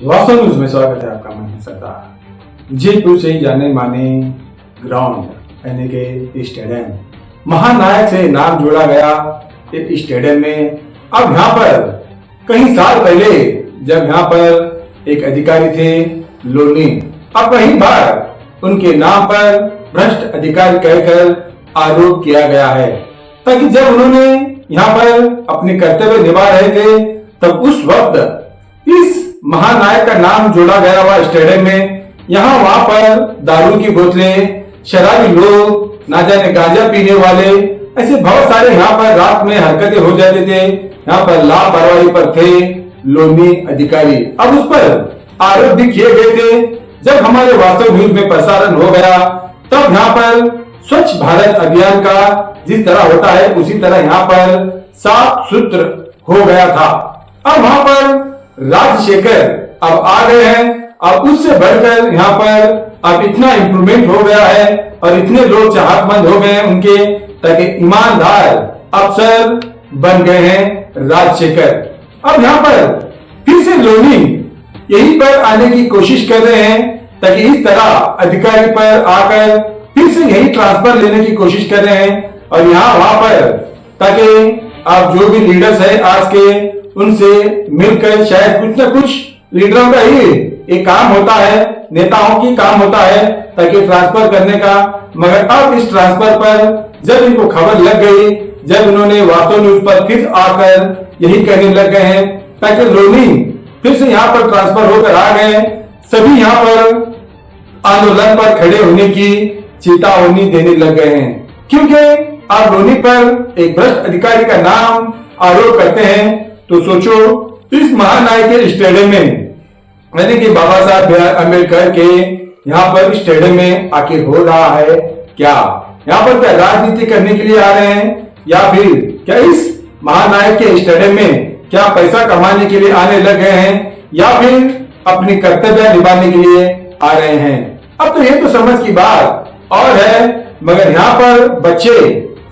वास्तव न्यूज में स्वागत है आपका। मैं सरदार विजयपुर से जाने माने ग्राउंड यानी के स्टेडियम महानायक से नाम जोड़ा गया इस स्टेडियम में। अब यहाँ पर कई साल पहले जब यहाँ पर एक अधिकारी थे लोनी, अब कई बार उनके नाम पर भ्रष्ट अधिकारी कहकर आरोप किया गया है, ताकि जब उन्होंने यहाँ पर अपने कर्तव्य निभा रहे थे तब उस वक्त इस महानायक का नाम जोड़ा गया हुआ स्टेडियम में। यहाँ वहां पर दारू की बोतलें, शराबी लोग, ना जाने गांजा पीने वाले, ऐसे बहुत सारे यहाँ पर रात में हरकतें हो जाते थे। यहाँ पर लापरवाही पर थे लोनी अधिकारी। अब उस पर आरोप भी किए गए थे। जब हमारे वास्तव न्यूज में प्रसारण हो गया तब यहाँ पर स्वच्छ भारत अभियान का जिस तरह होता है उसी तरह यहाँ पर साफ सूत्र हो गया था। अब वहां पर राजशेखर अब आ गए हैं। अब उससे बढ़कर यहाँ पर अब इतना इम्प्रूवमेंट हो गया है और इतने लोग चाहतमंद हो गए हैं उनके, ताकि ईमानदार अफसर बन गए हैं राजशेखर। अब यहाँ पर फिर से लोनी यहीं पर आने की कोशिश कर रहे हैं, ताकि इस तरह अधिकारी पर आकर फिर से यही ट्रांसफर लेने की कोशिश कर रहे हैं। और यहाँ वहां पर ताकि आप जो भी लीडर्स है आज के उनसे मिलकर शायद कुछ न कुछ लीडरों का ही एक काम होता है, नेताओं की काम होता है ताकि ट्रांसफर करने का। मगर अब इस ट्रांसफर पर जब इनको खबर लग गई, जब उन्होंने वास्तव न्यूज पर फिर आकर यही कहने लग गए हैं, ताकि लोनी फिर से यहाँ पर ट्रांसफर होकर आ गए, सभी यहाँ पर आंदोलन पर खड़े होने की चेतावनी देने लग गए हैं। क्योंकि आप लोनी पर एक भ्रष्ट अधिकारी का नाम आरोप करते हैं, तो सोचो इस महानायक के स्टेडियम में यानी कि बाबा साहब अम्बेडकर के यहाँ पर स्टेडियम में आखिर हो रहा है क्या? यहाँ पर क्या राजनीति करने के लिए आ रहे हैं, या फिर क्या इस महानायक के स्टेडियम में क्या पैसा कमाने के लिए आने लग गए हैं, या फिर अपनी कर्तव्य निभाने के लिए आ रहे हैं? अब तो ये तो समझ की बात और है, मगर यहाँ पर बच्चे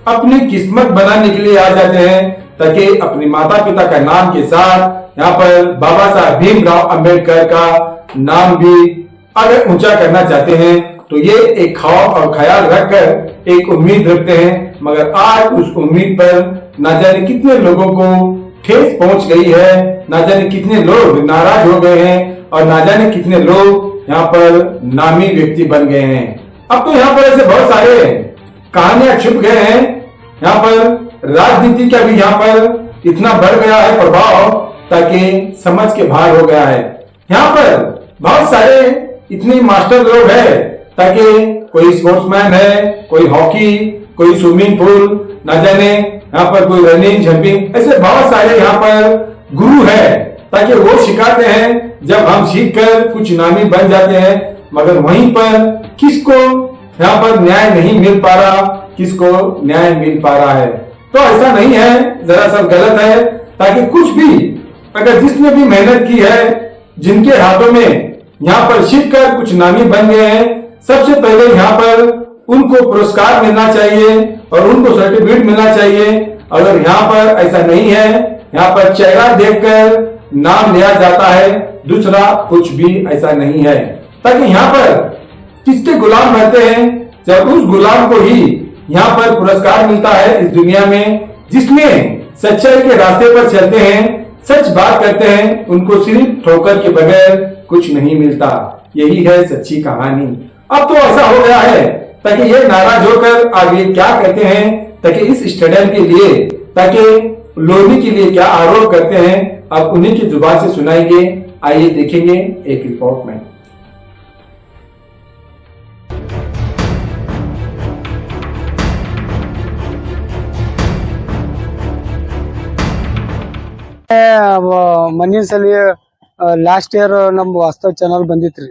अपनी किस्मत बनाने के लिए आ जाते हैं, ताकि अपने माता पिता का नाम के साथ यहाँ पर बाबा साहब भीमराव अंबेडकर का नाम भी अगर ऊंचा करना चाहते हैं तो ये एक ख्वाब और ख्याल रखकर एक उम्मीद रखते हैं। मगर आज उस उम्मीद पर ना जाने कितने लोगों को ठेस पहुंच गई है, ना जाने कितने लोग नाराज हो गए हैं और ना जाने कितने लोग यहाँ पर नामी व्यक्ति बन गए हैं। अब तो यहाँ पर ऐसे बहुत सारे कहानियां छुप गए हैं। यहाँ पर राजनीति का भी यहाँ पर इतना बढ़ गया है प्रभाव, ताकि समझ के बाहर हो गया है। यहाँ पर बहुत सारे इतने मास्टर लोग हैं, ताकि कोई स्पोर्ट्समैन है, कोई हॉकी, कोई स्विमिंग पूल, ना जाने यहाँ पर कोई रनिंग जंपिंग, ऐसे बहुत सारे यहाँ पर गुरु है, ताकि वो सिखाते हैं। जब हम सीख कर कुछ नामी बन जाते हैं, मगर वहीं पर किसको यहाँ पर न्याय नहीं मिल पा रहा, किसको न्याय मिल पा रहा है, तो ऐसा नहीं है, जरा सा गलत है। ताकि कुछ भी अगर जिसने भी मेहनत की है, जिनके हाथों में यहाँ पर सीख कर कुछ नामी बन गए हैं, सबसे पहले यहाँ पर उनको पुरस्कार मिलना चाहिए और उनको सर्टिफिकेट मिलना चाहिए। अगर यहाँ पर ऐसा नहीं है, यहाँ पर चेहरा देखकर नाम लिया जाता है, दूसरा कुछ भी ऐसा नहीं है। ताकि यहाँ पर किसके गुलाम रहते हैं, जब उस गुलाम को ही यहाँ पर पुरस्कार मिलता है इस दुनिया में, जिसमें सच्चाई के रास्ते पर चलते हैं, सच बात करते हैं, उनको सिर्फ ठोकर के बगैर कुछ नहीं मिलता। यही है सच्ची कहानी। अब तो ऐसा हो गया है, ताकि ये नाराज होकर आप ये क्या कहते हैं, ताकि इस स्टेडियम के लिए, ताकि लोनी के लिए क्या आरोप करते हैं, आप उन्हीं की जुबान से सुनाएंगे। आइए देखेंगे एक रिपोर्ट में। ಮಣ್ಣಿನ ಸಲ ಲಾಸ್ಟ್ ಇಯರ್ ನಮ್ ವಾಸ್ತವ ಚಾನಲ್ ಬಂದಿತ್ರಿ.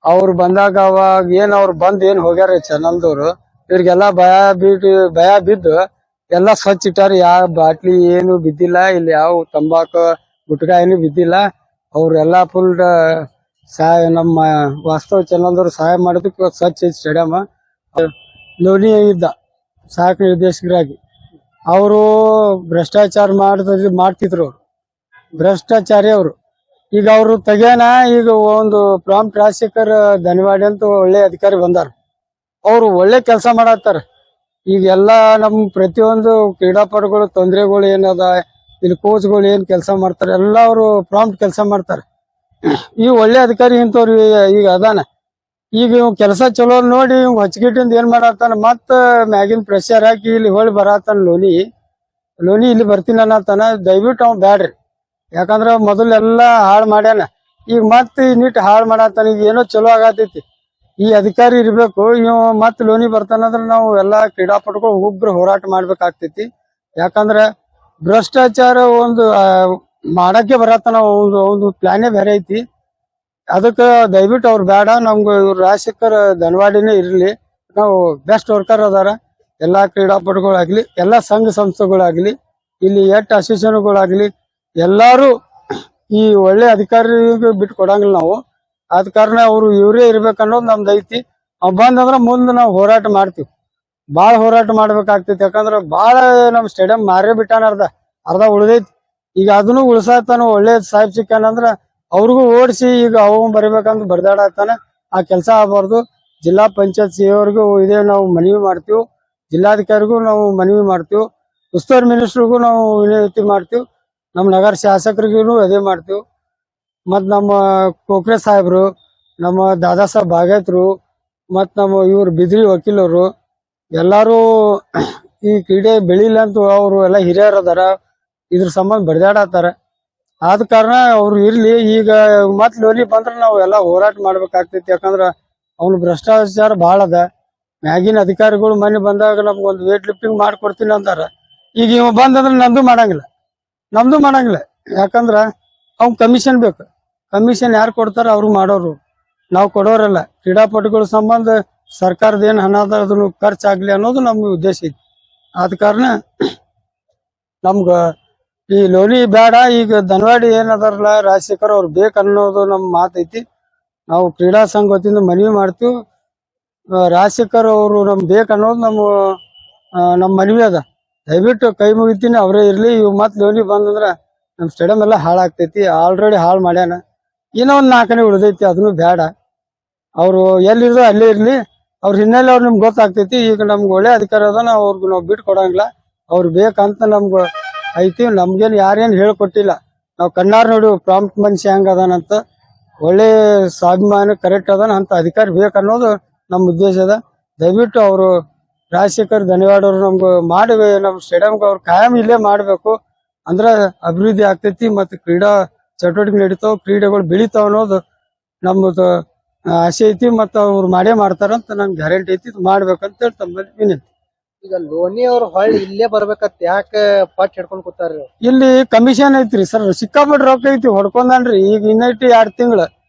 ಅವ್ರು ಬಂದಾಗ ಅವಾಗ ಏನ್ ಅವ್ರು ಬಂದ್ ಏನ್ ಹೋಗ್ಯಾರ ಚಾನಲ್ದವ್ರು, ಇವ್ರಿಗೆಲ್ಲ ಭಯ ಬಿದ್ದು ಎಲ್ಲಾ ಸ್ವಚ್ಛ ಇಟ್ಟಾರ. ಯಾವ ಬಾಟ್ಲಿ ಏನು ಬಿದ್ದಿಲ್ಲ, ಇಲ್ಲಿ ಯಾವ ತಂಬಾಕು ಗುಟ್ಕಾ ಏನು ಬಿದ್ದಿಲ್ಲ. ಅವ್ರೆಲ್ಲಾ ಫುಲ್ ಸಹಾಯ ನಮ್ಮ ವಾಸ್ತವ ಚಾನಲ್ದವ್ರು ಸಹಾಯ ಮಾಡೋದಕ್ಕೆ ಸ್ವಚ್ಛ ಸ್ಟೇಡಿಯಂ. ಲೋನಿ ಇದ್ದ ಸಹಾಯಕ ನಿರ್ದೇಶಕರಾಗಿ ಅವರು ಭ್ರಷ್ಟಾಚಾರ ಮಾಡ್ತಿದ್ರು. ಭ್ರಷ್ಟಾಚಾರಿ ಅವರು ಈಗ ಅವರು ತೆಗ್ಯಾನ ಈಗ ಒಂದು ಪ್ರಾಂಪ್ಟ್ ರಾಜಶೇಖರ್ ಧನವಾಡಿ ಅಂತ ಒಳ್ಳೆ ಅಧಿಕಾರಿ ಬಂದಾರ. ಅವ್ರು ಒಳ್ಳೆ ಕೆಲಸ ಮಾಡತ್ತಾರ. ಈಗ ಎಲ್ಲಾ ನಮ್ ಪ್ರತಿಯೊಂದು ಕ್ರೀಡಾಪಟುಗಳು ತೊಂದರೆಗಳು ಏನದ, ಇಲ್ಲಿ ಕೋಚ್ಗಳು ಏನ್ ಕೆಲಸ ಮಾಡ್ತಾರೆ ಎಲ್ಲ ಅವರು ಪ್ರಾಂಪ್ಟ್ ಕೆಲಸ ಮಾಡ್ತಾರೆ. ಈ ಒಳ್ಳೆ ಅಧಿಕಾರಿ ಇಂಥವ್ರು ಈಗ ಅದಾನ. ಈಗ ಇವ್ ಕೆಲಸ ಚಲೋ ನೋಡಿ ಇವ್ ಹಚ್ಚಿಗಿಟ್ಟಿಂದ ಏನ್ ಮಾಡತ್ತಾನ, ಮತ್ತ ಮ್ಯಾಗಿನ್ ಪ್ರೆಷರ್ ಹಾಕಿ ಇಲ್ಲಿ ಹೊಳಿ ಬರತ್ತಾನ ಲೋನಿ ಇಲ್ಲಿ ಬರ್ತೀನಿ ಅನ್ನತಾನ. ದಯವಿಟ್ಟು ಅವ್ ಬ್ಯಾಡ್ರಿ, ಯಾಕಂದ್ರ ಮೊದಲೆಲ್ಲಾ ಹಾಳು ಮಾಡ್ಯಾನ. ಈಗ ಮತ್ ನೀಟ್ ಹಾಳು ಮಾಡತ್ತಾನ. ಈಗ ಏನೋ ಚಲೋ ಆಗತೈತಿ. ಈ ಅಧಿಕಾರಿ ಇರ್ಬೇಕು. ಇವ್ ಮತ್ ಲೋನಿ ಬರ್ತಾನಂದ್ರ ನಾವು ಎಲ್ಲಾ ಕ್ರೀಡಾಪಟುಗಳು ಉಗ್ರ ಹೋರಾಟ ಮಾಡ್ಬೇಕಾಗ್ತೈತಿ. ಯಾಕಂದ್ರ ಭ್ರಷ್ಟಾಚಾರ ಒಂದು ಮಾಡಕ್ಕೆ ಬರತ್ತಾನ. ಒಂದು ಪ್ಲಾನೇ ಬೇರೆ ಐತಿ. ಅದಕ್ಕ ದಯವಿಟ್ಟು ಅವ್ರು ಬೇಡ. ನಮ್ಗ ಇವ್ರು ರಾಜಶೇಖರ್ ಧನವಾಡಿನೇ ಇರ್ಲಿ. ನಾವು ಬೆಸ್ಟ್ ವರ್ಕರ್ ಅದಾರ. ಎಲ್ಲಾ ಕ್ರೀಡಾಪಟುಗಳಾಗ್ಲಿ, ಎಲ್ಲಾ ಸಂಘ ಸಂಸ್ಥೆಗಳಾಗ್ಲಿ, ಇಲ್ಲಿ ಎಟ್ ಅಸೋಸಿಯೇಷನ್ಗಳಾಗ್ಲಿ ಎಲ್ಲಾರು ಈ ಒಳ್ಳೆ ಅಧಿಕಾರಿಗೆ ಬಿಟ್ಟು ಕೊಡಂಗಿಲ್ಲ ನಾವು. ಆದ ಕಾರಣ ಅವ್ರು ಇವರೇ ಇರ್ಬೇಕನ್ನೋದು ನಮ್ದು ಐತಿ. ಅವ್ ಬಂದಂದ್ರ ಮುಂದೆ ನಾವು ಹೋರಾಟ ಮಾಡ್ತೀವಿ. ಬಾಳ ಹೋರಾಟ ಮಾಡ್ಬೇಕಾಗ್ತೈತಿ. ಯಾಕಂದ್ರ ಬಾಳ ನಮ್ ಸ್ಟೇಡಿಯಂ ಮಾರೇ ಬಿಟ್ಟಾನ. ಅರ್ಧ ಉಳ್ದೈತಿ. ಈಗ ಅದನ್ನು ಉಳ್ಸಾತಾನ. ಒಳ್ಳೆ ಸಾಹೇಬ್ ಸಿಕ್ಕಾನಂದ್ರ ಅವ್ರಿಗೂ ಓಡಿಸಿ ಈಗ ಅವು ಬರಿಬೇಕಂತ ಬರ್ದಾಡತ್ತಾನ. ಆ ಕೆಲಸ ಆಗಬಾರ್ದು. ಜಿಲ್ಲಾ ಪಂಚಾಯತ್ ಸಿಇಒರ್ಗೂ ಇದೇ ನಾವು ಮನವಿ ಮಾಡ್ತೀವಿ. ಜಿಲ್ಲಾಧಿಕಾರಿಗೂ ನಾವು ಮನವಿ ಮಾಡ್ತೀವಿ. ಉಸ್ತುವಾರಿ ಮಿನಿಸ್ಟರ್ಗೂ ನಾವು ವಿನಂತಿ ಮಾಡ್ತೀವಿ. ನಮ್ಮ ನಗರ ಶಾಸಕರಿಗೂ ಅದೇ ಮಾಡ್ತೀವಿ. ಮತ್ ನಮ್ಮ ಕೋಕ್ರೆ ಸಾಹೇಬ್ರು, ನಮ್ಮ ದಾದಾ ಸಾಹೇಬ್ ಭಾಗೇತ್ರು, ಮತ್ ನಮ್ಮ ಇವ್ರು ಬಿದ್ರಿ ವಕೀಲರು ಎಲ್ಲಾರು ಈ ಕ್ರೀಡೆ ಬೆಳಿಲ್ಲ ಅಂತ ಅವ್ರು ಎಲ್ಲ ಹಿರಿಯರ್ ಅದಾರ. ಇದ್ರ ಸಂಬಂಧ ಬಡ್ದಾಡತ್ತಾರ. ಆದ ಕಾರಣ ಅವ್ರು ಇರ್ಲಿ. ಈಗ ಮತ್ ಲೋನಿ ಬಂದ್ರ ನಾವು ಎಲ್ಲಾ ಹೋರಾಟ ಮಾಡ್ಬೇಕಾಗ್ತೈತಿ. ಯಾಕಂದ್ರ ಅವ್ನು ಭ್ರಷ್ಟಾಚಾರ ಬಹಳ ಅದ. ಮ್ಯಾಗಿನ ಅಧಿಕಾರಿಗಳು ಮನೆ ಬಂದಾಗ ನಮ್ಗೊಂದು ವೇಟ್ ಲಿಫ್ಟಿಂಗ್ ಮಾಡ್ಕೊಡ್ತೀನಿ ಅಂತಾರ. ಈಗ ಇವ್ ಬಂದಂದ್ರ ನಮ್ದು ಮಾಡಂಗಿಲ್ಲ. ಯಾಕಂದ್ರ ಅವ್ನ್ ಕಮಿಷನ್ ಬೇಕು. ಕಮಿಷನ್ ಯಾರು ಕೊಡ್ತಾರ ಅವ್ರು ಮಾಡೋರು, ನಾವು ಕೊಡೋರಲ್ಲ. ಕ್ರೀಡಾಪಟುಗಳ ಸಂಬಂಧ ಸರ್ಕಾರದ ಏನ್ ಹಣ ಅದ ಅದನ್ನು ಖರ್ಚಾಗ್ಲಿ ಅನ್ನೋದು ನಮ್ ಉದ್ದೇಶ ಐತಿ. ಆದ ಕಾರಣ ನಮ್ಗ ಈ ಲೋನಿ ಬೇಡ. ಈಗ ಧನವಾಡಿ ಏನದಾರಲ್ಲ ರಾಜಶೇಖರ್ ಅವ್ರು ಬೇಕನ್ನೋದು ನಮ್ ಮಾತೈತಿ. ನಾವು ಕ್ರೀಡಾ ಸಂಘ ವತಿಯಿಂದ ಮನವಿ ಮಾಡ್ತೀವಿ. ರಾಜಶೇಖರ್ ಅವರು ನಮ್ ಬೇಕನ್ನೋದು ನಮ್ಮ ಮನವಿ ಅದ. ದಯವಿಟ್ಟು ಕೈ ಮುಗಿತೀನಿ ಅವರೇ ಇರ್ಲಿ. ಇವ್ ಮತ್ ಲೋನಿ ಬಂದಂದ್ರ ನಮ್ ಸ್ಟೇಡಿಯಂ ಎಲ್ಲ ಹಾಳಾಗ್ತೈತಿ. ಆಲ್ರೆಡಿ ಹಾಳು ಮಾಡ್ಯಾನ. ಏನೋ ಒಂದ್ 4 ಉಳಿದೈತಿ. ಅದನ್ನು ಬೇಡ. ಅವ್ರು ಎಲ್ಲಿರ್ದೋ ಅಲ್ಲೇ ಇರ್ಲಿ. ಅವ್ರ ಹಿನ್ನೆಲೆ ಅವ್ರು ನಿಮ್ಗೆ ಗೊತ್ತಾಗ್ತೈತಿ. ಈಗ ನಮ್ಗೆ ಒಳ್ಳೆ ಅಧಿಕಾರ ಅದ. ನಾವು ಅವ್ರಿಗೆ ನಾವು ಬಿಟ್ಟು ಕೊಡಂಗಿಲ್ಲ. ಅವ್ರು ಬೇಕಂತ ನಮ್ಗ ಐತಿ. ನಮ್ಗೇನ್ ಯಾರೇನ್ ಹೇಳ್ಕೊಟ್ಟಿಲ್ಲ. ನಾವ್ ಕಣ್ಣಾರ್ ನೋಡಿ ಪ್ರಾಂಪ್ಟ್ ಮನುಷ್ಯ ಹೆಂಗ್ ಅದಾನಂತ, ಒಳ್ಳೆ ಸ್ವಾಭಿಮಾನ ಕರೆಕ್ಟ್ ಅದಾನ ಅಂತ ಅಧಿಕಾರಿ ಬೇಕನ್ನೋದು ನಮ್ ಉದ್ದೇಶ ಅದ. ದಯವಿಟ್ಟು ಅವರು ರಾಜಶೇಖರ್ ಧನ್ಯವಾಡ ಅವ್ರು ನಮ್ಗೆ ಮಾಡಿ ನಮ್ ಸ್ಟೇಡಿಯಂಗೆ ಅವ್ರು ಕಾಯಂ ಇಲ್ಲೇ ಮಾಡ್ಬೇಕು. ಅಂದ್ರ ಅಭಿವೃದ್ಧಿ ಆಗ್ತೈತಿ. ಮತ್ತೆ ಕ್ರೀಡಾ ಚಟುವಟಿಕೆ ನಡೀತಾವ, ಕ್ರೀಡೆಗಳು ಬೆಳಿತಾವ ಅನ್ನೋದು ನಮ್ಮದು ಆಸೆ ಐತಿ. ಮತ್ತ ಅವ್ರು ಮಾಡೇ ಮಾಡ್ತಾರಂತ ನಮ್ಗೆ ಗ್ಯಾರಂಟಿ ಐತಿ. ಮಾಡ್ಬೇಕಂತ ಹೇಳಿ ತಮ್ಮಲ್ಲಿ ವಿನಂತಿ. ಈಗ ಲೋನಿ ಅವ್ರ ಹೊಳ್ಳಿ ಇಲ್ಲೇ ಬರ್ಬೇಕತ್ ಯಾಕ ಪಟ್ ಹಿಡ್ಕೊಂಡ್ ಕೂತಾರ್ರಿ? ಇಲ್ಲಿ ಕಮಿಷನ್ ಐತ್ರಿ ಸರ್. ಸಿಕ್ಕಾಪಟ್ಟೆ ರೊಕ್ಕ ಐತಿ. ಹೊಡ್ಕೊಂಡನ್ರಿ. ಈಗ ಇನ್ನೈತಿ 2 ತಿಂಗಳ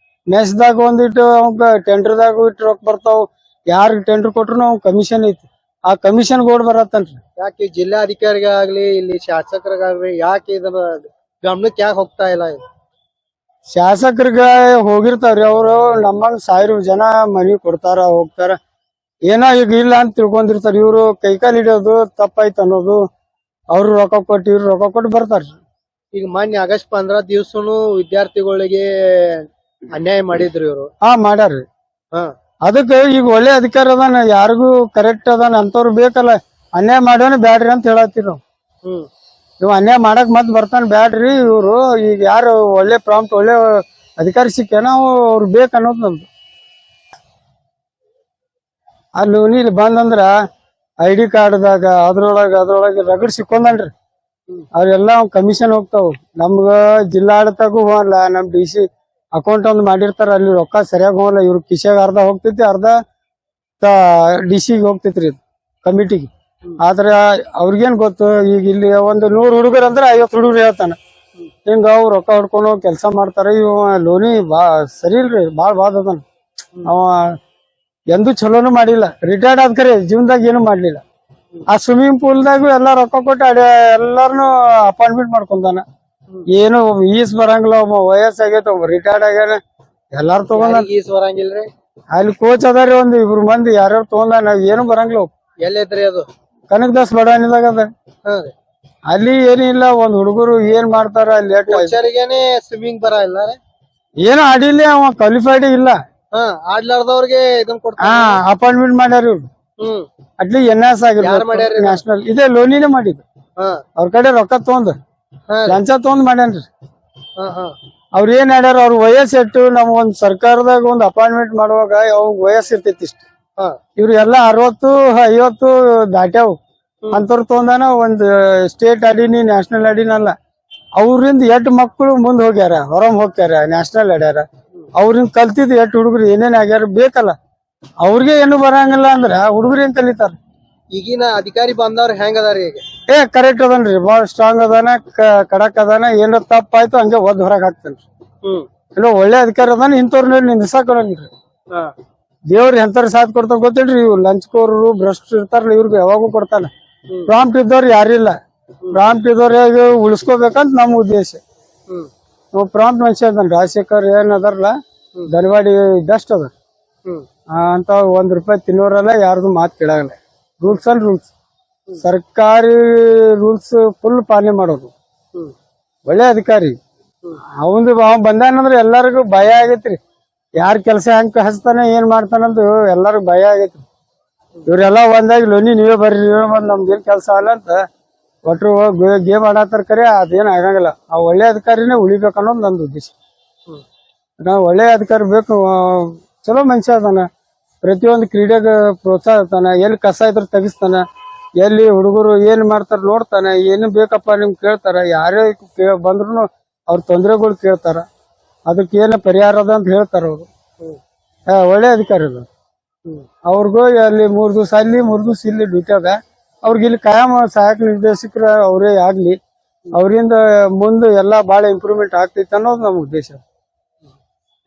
ಮ್ಯಾಚ್ದಾಗ ಒಂದಿಟ್ಟು ಅವಂಗ ಟೆಂಡರ್ದಾಗ ಇಟ್ಟು ರೊಕ್ಕ ಬರ್ತಾವ. ಯಾರಿಗೆ ಟೆಂಡರ್ ಕೊಟ್ರು ಅವ್ನ ಕಮಿಷನ್ ಐತಿ. ಆ ಕಮಿಷನ್ ಗೋಡ್ ಬರತ್ತನ್ರಿ. ಯಾಕೆ ಜಿಲ್ಲಾಧಿಕಾರಿಗಾಗ್ಲಿ ಇಲ್ಲಿ ಶಾಸಕರಿಗಾಗ್ಲಿ ಯಾಕೆ ಇದನ್ನ ಗಮನಕ್ಕೆ ಯಾಕೆ ಹೋಗ್ತಾ ಇಲ್ಲ? ಶಾಸಕರಿಗೆ ಹೋಗಿರ್ತಾವ್ರಿ. ಅವ್ರು ನಮ್ಮಂಗ್ 1000 ಜನ ಮನಿ ಕೊಡ್ತಾರ ಹೋಗ್ತಾರ. ಏನೋ ಈಗ ಇಲ್ಲ ಅಂತ ತಿಳ್ಕೊಂಡಿರ್ತಾರ. ಇವ್ರು ಕೈಕಾಲ್ ಹಿಡಿಯೋದು ತಪ್ಪಾಯ್ತು ಅನ್ನೋದು. ಅವ್ರು ರೊಕ್ಕ ಕೊಟ್ಟು ಇವ್ರು ರೊಕ್ಕ ಕೊಟ್ಟು ಬರ್ತಾರ್ರಿ. ಈಗ ಮೊನ್ನೆ ಆಗಸ್ಟ್ 15 ದಿವ್ಸನು ವಿದ್ಯಾರ್ಥಿಗಳಿಗೆ ಅನ್ಯಾಯ ಮಾಡಿದ್ರು ಇವ್ರು. ಮಾಡ್ಯಾರ್ರಿ. ಹಾ, ಅದಕ್ಕೆ ಈಗ ಒಳ್ಳೆ ಅಧಿಕಾರ ಅದಾನ. ಯಾರಿಗೂ ಕರೆಕ್ಟ್ ಅದಾನ ಅಂತವ್ರು ಬೇಕಲ್ಲ. ಅನ್ಯಾಯ ಮಾಡೋನೆ ಬ್ಯಾಡ್ರಿ ಅಂತ ಹೇಳತ್ತೀವಿ ನಾವು. ಇವ್ ಅನ್ಯಾಯ ಮಾಡಕ್ ಮತ್ ಬರ್ತಾನ ಬ್ಯಾಡ್ರಿ. ಇವ್ರು ಈಗ ಯಾರು ಒಳ್ಳೆ ಪ್ರಾಂಪ್ಟ್ ಒಳ್ಳೆ ಅಧಿಕಾರಿ ಸಿಕ್ಕೇನ ಅವ್ರು ಬೇಕನ್ನೋದು ನಮ್ದು. ಅಲ್ಲಿ ಇಲ್ಲಿ ಬಂದಂದ್ರ ID ಕಾರ್ಡ್ದಾಗ ಅದ್ರೊಳಗೆ ರಗಡ್ ಸಿಕ್ಕೊಂದನ್ರಿ. ಅವ್ರೆಲ್ಲಾ ಕಮಿಷನ್ ಹೋಗ್ತಾವ. ನಮ್ಗ ಜಿಲ್ಲಾಡಳಿತಗೂ ಹೋಗಲ್ಲ. ನಮ್ DC ಅಕೌಂಟ್ ಒಂದ್ ಮಾಡಿರ್ತಾರ. ಅಲ್ಲಿ ರೊಕ್ಕ ಸರಿಯಾಗಿ ಹೋಗಲ್ಲ. ಇವ್ರ ಕಿಶೆಗ ಅರ್ಧ ಹೋಗ್ತೈತಿ, ಅರ್ಧ DC ಹೋಗ್ತೈತ್ರಿ ಕಮಿಟಿಗೆ. ಆದ್ರ ಅವ್ರಿಗೇನ್ ಗೊತ್ತು. ಈಗ ಇಲ್ಲಿ ಒಂದು 100 ಹುಡುಗರು ಅಂದ್ರ 50 ಹುಡುಗರು ಹೇಳ್ತಾನ. ಹಿಂಗ ಅವ್ರು ರೊಕ್ಕ ಹೊಡ್ಕೊಂಡು ಕೆಲಸ ಮಾಡ್ತಾರ. ಇವ ಲೋನಿ ಸರಿ ಇಲ್ರಿ. ಬಾಳ್ ಅದಾನ. ಅವ ಎಂದೂ ಚಲೋನು ಮಾಡಿಲ್ಲ. ರಿಟೈರ್ಡ್ ಆದ್ ಖರೆ ಜೀವನದಾಗ ಏನು ಮಾಡ್ಲಿಲ್ಲ. ಆ ಸ್ವಿಮ್ಮಿಂಗ್ ಪೂಲ್ದಾಗು ಎಲ್ಲಾ ರೊಕ್ಕ ಕೊಟ್ಟು ಎಲ್ಲಾರನು ಅಪಾಯಿಂಟ್ಮೆಂಟ್ ಮಾಡ್ಕೊಂಡಾನ. ಏನು ಈಸ್ ಬರಂಗಿಲ್ಲ. ಒಬ್ಬ ವಯಸ್ಸಾಗೈತೆ, ಒಬ್ಬ ರಿಟೈರ್ಡ್ ಆಗ್ಯಾನ. ಎಲ್ಲಾರು ತಗೊಂಡ ಈಸ್ ಬರಂಗಿಲ್ರಿ. ಅಲ್ಲಿ ಕೋಚ್ ಅದಾರಿ. 1-2 ಮಂದಿ ಯಾರ್ಯಾರು ತಗೊಂಡ. ನಾವ್ ಏನು ಬರಂಗಿಲ್ಲ. ಎಲ್ಲೈತ್ರಿ ಅದು? ಕನಕದಾಸ್ ಬಡಾಣಿದಾಗ ಅದ. ಅಲ್ಲಿ ಏನಿಲ್ಲ. ಒಂದ್ ಹುಡುಗರು ಏನ್ ಮಾಡ್ತಾರ ಅಲ್ಲಿ ಕೋಚರಿಗೇನೆ ಸ್ವಿಮ್ಮಿಂಗ್ ಬರ ಇಲ್ಲ. ಏನೋ ಅಡಿಲಿ ಅವ ಕ್ವಾಲಿಫೈಡ್ ಇಲ್ಲ. ಹಾ ಆಡ್ಲಾರ್ದವ್ರಿಗೆ ಇದನ್ ಕೊಡ್ತಾರ. ಅಪಾಯಿಂಟ್ಮೆಂಟ್ ಮಾಡ್ಯಾರ ಇವ್ರು. ಹ್ಮ್ ಅಟ್ಲಿ NS ಆಗಿರ್ಬೋದು ಮಾಡ್ಯಾರ? ನ್ಯಾಷನಲ್ ಇದೇ ಲೋನಿನೇ ಮಾಡಿದ್ರು. ಹಾ ಅವ್ರ ಕಡೆ ರೊಕ್ಕ ತಗೊಂಡ್ ಹಾ ಲಂಚ ತಗೊಂಡ್ ಮಾಡ್ಯಾನ್ರಿ. ಹಾ ಹಾ ಅವ್ರ ಏನ್ ಮಾಡ್ಯಾರ, ಅವ್ರ ವಯಸ್ಸು ಇಟ್ಟು ನಮ್ ಒಂದ್ ಸರ್ಕಾರದಾಗ ಒಂದ್ ಅಪಾಯಿಂಟ್ಮೆಂಟ್ ಮಾಡುವಾಗ ಅವ್ರ ವಯಸ್ಸು ಇರ್ತೈತಿ ಇಷ್ಟ. ಹಾ ಇವ್ರು ಎಲ್ಲಾ 60, 50 ದಾಟ್ಯಾವ್ ಅಂತವ್ರ ತಗೊಂಡಾನ. ಒಂದ್ ಸ್ಟೇಟ್ ಅಡಿನಿ ನ್ಯಾಷನಲ್ ಅಡಿನಲ್ಲ. ಅವ್ರಿಂದ 8 ಮಕ್ಕಳು ಮುಂದ್ ಹೋಗ್ಯಾರ, ಹೊರಮ್ ಹೋಗ್ಯಾರ, ನ್ಯಾಷನಲ್ ಅಡ್ಯಾರ. ಅವ್ರಿಂದ ಕಲ್ತಿದ್ 8 ಹುಡುಗರು ಏನೇನ್ ಆಗ್ಯಾರ ಬೇಕಲ್ಲ. ಅವ್ರಿಗೆ ಏನು ಬರಂಗಿಲ್ಲ ಅಂದ್ರ ಹುಡುಗರು ಏನ್ ಕಲಿತಾರ? ಈಗಿನ ಅಧಿಕಾರಿ ಬಂದವ್ರ ಹೆಂಗ್ ಅದಾರಿ ಈಗ? ಕರೆಕ್ಟ್ ಅದನ್ರಿ, ಬಾಳ ಸ್ಟ್ರಾಂಗ್ ಅದಾನ, ಕಡಕ್ ಅದಾನ. ಏನಾರ ತಪ್ಪಾಯ್ತು ಹಂಗೆ ಒದ್ ಹೊರಗ್ ಹಾಕ್ತಾನ್ರಿ. ಇಲ್ಲ ಒಳ್ಳೆ ಅಧಿಕಾರಿ ಅದಾನ, ಇಂಥವ್ರನ್ನ ನಿಂದಿಸಾಕೊಳಂಗಿಲ್ರಿ. ಹಾ ದೇವ್ರ ಎಂತಾರ ಸಾಥ್ ಕೊಡ್ತಾನ ಗೊತ್ತಿಲ್ರಿ. ಇವ್ ಲಂಚ್ಕೋರು ಭ್ರಷ್ಟ ಇರ್ತಾರಲ್ಲ, ಇವ್ರಿಗೆ ಯಾವಾಗೂ ಕೊಡ್ತಾನ. ಪ್ರಾಂಪ್ಟ್ ಇದ್ದವ್ರು ಯಾರಿಲ್ಲ. ಪ್ರಾಂಪ್ಟ್ ಇದ್ದವ್ರಿಗೆ ಉಳಿಸ್ಕೋಬೇಕಂತ ನಮ್ಮ ಉದ್ದೇಶ. ನಾವು ಪ್ರಾಂಪ್ಟ್ ಮನುಷ್ಯ ಅದನ್. ರಾಜಶೇಖರ್ ಏನ್ ಅದಾರಲ್ಲ, ದನವಾಡಿ ಬೆಸ್ಟ್ ಅದ ಅಂತ. ₹1 ತಿನ್ನೋರಲ್ಲ, ಯಾರ್ದು ಮಾತು ಕೇಳಾಗಲ್ಲ. ರೂಲ್ಸ್ ಅಂಡ್ ರೂಲ್ಸ್, ಸರ್ಕಾರಿ ರೂಲ್ಸ್ ಫುಲ್ ಪಾಲನೆ ಮಾಡೋದು. ಒಳ್ಳೆ ಅಧಿಕಾರಿ. ಅವಂದು ಅವ್ ಬಂದಾನಂದ್ರ ಎಲ್ಲರಿಗೂ ಭಯ ಆಗೈತ್ರಿ. ಯಾರ್ ಕೆಲಸ ಹೆಂಗ್ ಹಚ್ತಾನ ಏನ್ ಮಾಡ್ತಾನಂದು ಎಲ್ಲರಿಗೂ ಭಯ ಆಗೈತ್ರಿ. ಇವ್ರೆಲ್ಲಾ ಒಂದಾಗಿ ಲೋನಿ ನೀವೇ ಬರ್ರಿ, ನೀವೇ ಬಂದ್ ನಮ್ಗೇನ್ ಕೆಲಸ ಅಲ್ಲ ಅಂತ ಒಟ್ರು ಗೇಮ್ ಆಡತ್ತಾರ. ಕರೆ ಅದೇನ್ ಆಗಂಗಿಲ್ಲ. ಆ ಒಳ್ಳೆ ಅಧಿಕಾರಿನೇ ಉಳಿಬೇಕನ್ನೋದು ನಂದು ಉದ್ದೇಶ. ನಾವ್ ಒಳ್ಳೆ ಅಧಿಕಾರಿ ಬೇಕು. ಚಲೋ ಮನುಷ್ಯ ಅದಾನ, ಪ್ರತಿಯೊಂದು ಕ್ರೀಡೆಗೆ ಪ್ರೋತ್ಸಾಹ ಇರ್ತಾನ. ಎಲ್ಲಿ ಕಸ ಇದ್ರ ತೆಗಿಸ್ತಾನ, ಎಲ್ಲಿ ಹುಡುಗರು ಏನ್ ಮಾಡ್ತಾರ ನೋಡ್ತಾನ. ಏನು ಬೇಕಪ್ಪ ನಿಮ್ ಕೇಳ್ತಾರ. ಯಾರೇ ಬಂದ್ರು ಅವ್ರ ತೊಂದರೆಗಳು ಕೇಳ್ತಾರ, ಅದಕ್ಕೆ ಏನ ಪರಿಹಾರ ಅದ ಅಂತ ಹೇಳ್ತಾರ ಅವ್ರು. ಒಳ್ಳೆ ಅಧಿಕಾರಿ ಅದ. ಅವ್ರಿಗೂ ಅಲ್ಲಿ 3 ದಿವಸ ಅಲ್ಲಿ 3 ದಿವಸ ಇಲ್ಲಿ ಡ್ಯೂಟಿ ಅದ. ಅವ್ರಿಗೆ ಇಲ್ಲಿ ಕಾಯಂ ಸಹಾಯಕ ನಿರ್ದೇಶಕರ ಅವರೇ ಆಗ್ಲಿ, ಅವರಿಂದ ಮುಂದೆ ಎಲ್ಲಾ ಬಾಳ ಇಂಪ್ರೂವ್ಮೆಂಟ್ ಆಗ್ತೈತಿ ಅನ್ನೋದು ನಮ್ಮ ಉದ್ದೇಶ.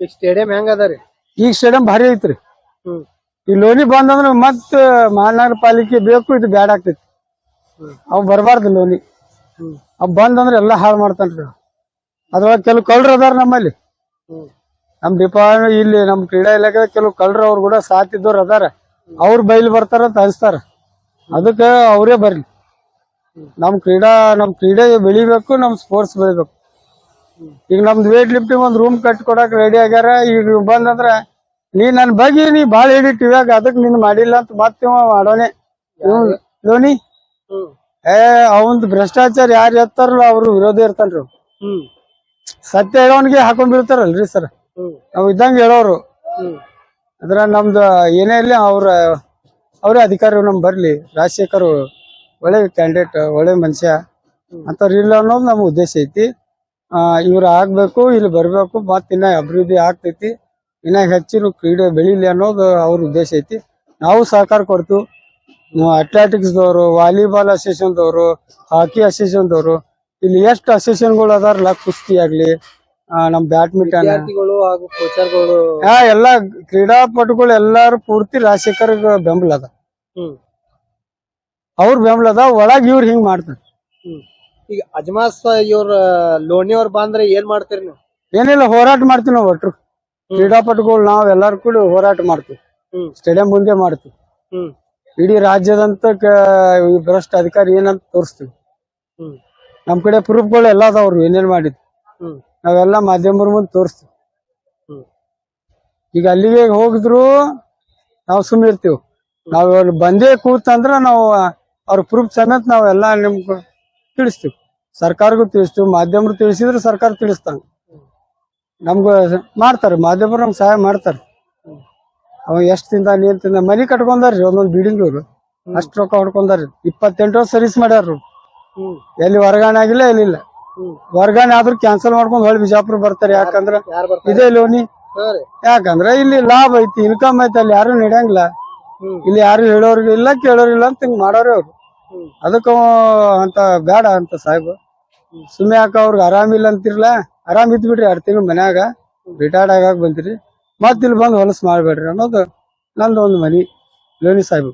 ಈಗ ಸ್ಟೇಡಿಯಂ ಹೆಂಗ್ ಅದಾರಿ? ಈಗ ಸ್ಟೇಡಿಯಂ ಭಾರಿ ಐತ್ರಿ. ಈ ಲೋನಿ ಬಂದಂದ್ರ ಮತ್ ಮಹಾನಗರ ಪಾಲಿಕೆ ಬೇಕು, ಇದು ಬ್ಯಾಡ ಆಗ್ತೈತಿ. ಅವ್ ಬರಬಾರ್ದು ಲೋನಿ. ಅವ್ ಬಂದಂದ್ರ ಎಲ್ಲಾ ಹಾಳು ಮಾಡ್ತಾನ್ರಿ. ಅದ್ರೊಳಗೆ ಕೆಲವು ಕಳ್ರು ಅದಾರ ನಮ್ಮಲ್ಲಿ. ನಮ್ ಡಿಪಾರ್ಟ್ಮೆಂಟ್ ಇಲ್ಲಿ ನಮ್ ಕ್ರೀಡಾ ಇಲಾಖೆ ಕೆಲವು ಕಳ್ರು ಅವ್ರು ಕೂಡ ಸಾಥ್ ಇದ್ದವ್ರು ಅದಾರ. ಅವ್ರು ಬೈಲ್ ಬರ್ತಾರ ಅಂತ ಅನ್ಸ್ತಾರ. ಅದಕ್ಕೆ ಅವರೇ ಬರ್ಲಿ. ನಮ್ ಕ್ರೀಡೆ ಬೆಳಿಬೇಕು, ನಮ್ ಸ್ಪೋರ್ಟ್ಸ್ ಬೆಳಿಬೇಕು. ಈಗ ನಮ್ದು ವೇಟ್ ಲಿಫ್ಟಿಂಗ್ ಒಂದ್ ರೂಮ್ ಕಟ್ಕೊಡಕ್ ರೆಡಿ ಆಗ್ಯಾರ. ಈಗ ಬಂದಂದ್ರ ನೀ ನನ್ ಬಗ್ಗೆ ನೀ ಬಾಳ ಹಿಡಿಟ್ ಇವಾಗ, ಅದಕ್ ನೀನ್ ಮಾಡಿಲ್ಲ ಅಂತ ಮತ್ತೆ ಮಾಡೋನೆ ಲೋನಿ. ಅವಂದ್ ಭ್ರಷ್ಟಾಚಾರ ಯಾರು ಎತ್ತಾರಲ್ಲ ಅವ್ರು ವಿರೋಧ ಇರ್ತಾನ್ರಿ. ಸತ್ಯ ಹೇಳೋನ್ಗೆ ಹಾಕೊಂಡ್ ಬೀಳ್ತಾರಲ್ರಿ ಸರ್. ನಾವ್ ಇದ್ದಂಗ ಹೇಳೋರು. ಅದ್ರ ನಮ್ದು ಏನೇ ಇರ್ಲಿ ಅವ್ರೇ ಅಧಿಕಾರಿ ನಮ್ ಬರ್ಲಿ. ರಾಜಶೇಖರ್ ಒಳ್ಳೆ ಕ್ಯಾಂಡಿಡೇಟ್, ಒಳ್ಳೆ ಮನುಷ್ಯ ಅಂತವ್ರು ಇಲ್ಲ ಅನ್ನೋದು ನಮ್ ಉದ್ದೇಶ ಐತಿ. ಇವ್ರು ಆಗ್ಬೇಕು, ಇಲ್ಲಿ ಬರ್ಬೇಕು, ಮತ್ ಇನ್ನ ಅಭಿವೃದ್ಧಿ ಆಗ್ತೈತಿ, ಇನ್ನ ಹೆಚ್ಚಿನ ಕ್ರೀಡೆ ಬೆಳಿಲಿ ಅನ್ನೋದು ಅವ್ರ ಉದ್ದೇಶ ಐತಿ. ನಾವು ಸಹಕಾರ ಕೊಡ್ತೀವಿ. ಅಥ್ಲೆಟಿಕ್ಸ್ ದವರು, ವಾಲಿಬಾಲ್ ಅಸೋಸಿಯೇಷನ್ ದವರು, ಹಾಕಿ ಅಸೋಸಿಯೇಷನ್ ದವರು, ಇಲ್ಲಿ ಎಷ್ಟು ಅಸೋಸಿಯೇಷನ್ಗಳು ಅದಾರಲ್ಲ, ಕುಸ್ತಿ ಆಗ್ಲಿ, ನಮ್ ಬ್ಯಾಡ್ಮಿಂಟನ್, ವಿದ್ಯಾರ್ಥಿಗಳು ಹಾಗೂ ಕೋಚರ್ಗಳು, ಎಲ್ಲಾ ಕ್ರೀಡಾಪಟುಗಳು ಎಲ್ಲಾರು ಪೂರ್ತಿ ರಾಜಶೇಖರ್ ಬೆಂಬಲ ಅದ. ಅವ್ರ ಬೆಂಬಲ ಅದ. ಒಳಗ್ ಇವ್ರು ಹಿಂಗ್ ಮಾಡ್ತಾರ. ಈಗ ಅಜ್ಮಾಸ್ ಇವ್ರ ಲೋನಿ ಅವ್ರ ಬಂದ್ರೆ ಏನ್ ಮಾಡ್ತೀರಿ ನೀವು? ಏನಿಲ್ಲ, ಹೋರಾಟ ಮಾಡ್ತೀವಿ ನಾವು. ಒಟ್ರು ಕ್ರೀಡಾಪಟುಗಳು ನಾವ್ ಎಲ್ಲಾರು ಕೂಡ ಹೋರಾಟ ಮಾಡ್ತೀವಿ. ಸ್ಟೇಡಿಯಂ ಮುಂದೆ ಮಾಡ್ತೀವಿ. ಇಡೀ ರಾಜ್ಯದಂತ ಈ ಭ್ರಷ್ಟ ಅಧಿಕಾರಿ ಏನಂತ ತೋರಿಸ್ತೀವಿ. ನಮ್ ಕಡೆ ಪ್ರೂಫ್ಗಳು ಎಲ್ಲ ಅದಾವ್ರು ಏನೇನ್ ಮಾಡಿದ್ ನಾವೆಲ್ಲಾ ಮಾಧ್ಯಮರ ಮುಂದೆ ತೋರಿಸ್ತೀವಿ. ಈಗ ಅಲ್ಲಿಗೆ ಹೋಗಿದ್ರು ನಾವು ಸುಮ್ಮನೆ ಇರ್ತೀವಿ. ನಾವ್ ಬಂದೇ ಕೂತಂದ್ರ ನಾವು ಅವ್ರ ಪ್ರೂಫ್ ಸಮೇತ ನಾವೆಲ್ಲಾ ನಿಮ್ಗೆ ತಿಳಿಸ್ತೀವಿ. ಸರ್ಕಾರಗೂ ತಿಳಿಸ್ತೀವಿ. ಮಾಧ್ಯಮರು ತಿಳಿಸಿದ್ರೆ ಸರ್ಕಾರ ತಿಳಿಸ್ತಾನ. ನಮ್ಗ ಮಾಡ್ತಾರೆ ಮಾಧ್ಯಮರು, ನಮ್ಗೆ ಸಹಾಯ ಮಾಡ್ತಾರೆ. ಅವ ಎಷ್ಟ್ ತಿಂದ ಏನ್ ತಿಂದ ಮನಿ ಕಟ್ಕೊಂಡಾರ್ರಿ ಒಂದೊಂದ್ ಬಿಲ್ಡಿಂಗ್. ಅವ್ರು ಅಷ್ಟ್ ರೊಕ್ಕ ಹೊಡ್ಕೊಂಡಾರ್ರಿ. 28 ವರ್ಷ ಸರ್ವಿಸ್ ಮಾಡ್ಯಾರ. ಎಲ್ಲಿ ವರ್ಗಾವಣೆ ಆಗಿಲ್ಲ, ಎಲ್ಲಿಲ್ಲ. ವರ್ಗಾವಣೆ ಆದ್ರೂ ಕ್ಯಾನ್ಸಲ್ ಮಾಡ್ಕೊಂಡ್ ಹೊಳ್ಳಿ ಬಿಜಾಪುರ ಬರ್ತಾರೆ. ಯಾಕಂದ್ರ ಇದೇ ಲೋನಿ. ಯಾಕಂದ್ರ ಇಲ್ಲಿ ಲಾಭ ಐತಿ, ಇನ್ಕಮ್ ಐತಿ. ಅಲ್ಲಿ ಯಾರು ನಡೆಯಂಗಿಲ್ಲ. ಇಲ್ಲಿ ಯಾರು ಹೇಳೋರ್ಗೆ ಇಲ್ಲ, ಕೇಳೋರಿಲ್ಲ ಅಂತ ಹಿಂಗ್ ಮಾಡೋರೇ ಅವ್ರು. ಅದಕ್ಕ ಅಂತ ಬೇಡ ಅಂತ ಸಾಹೇಬ್. ಸುಮ್ಮನೆ ಯಾಕ ಅವ್ರಿಗೆ ಆರಾಮಿಲ್ಲ ಅಂತಿರ್ಲ, ಆರಾಮ್ ಇದ್ ಬಿಡ್ರಿ 2 ತಿಂಗಳು ಮನ್ಯಾಗ ರಿಟೈರ್ಡ್ ಆಗಾಕ್ ಬಂದಿರಿ, ಮತ್ ಇಲ್ಲಿ ಬಂದ್ ಹೊಲಸ್ ಮಾಡ್ಬೇಡ್ರಿ ಅನ್ನೋದು ನಂದು ಒಂದು ಮನಿ ಲೋನಿ ಸಾಹೇಬ್.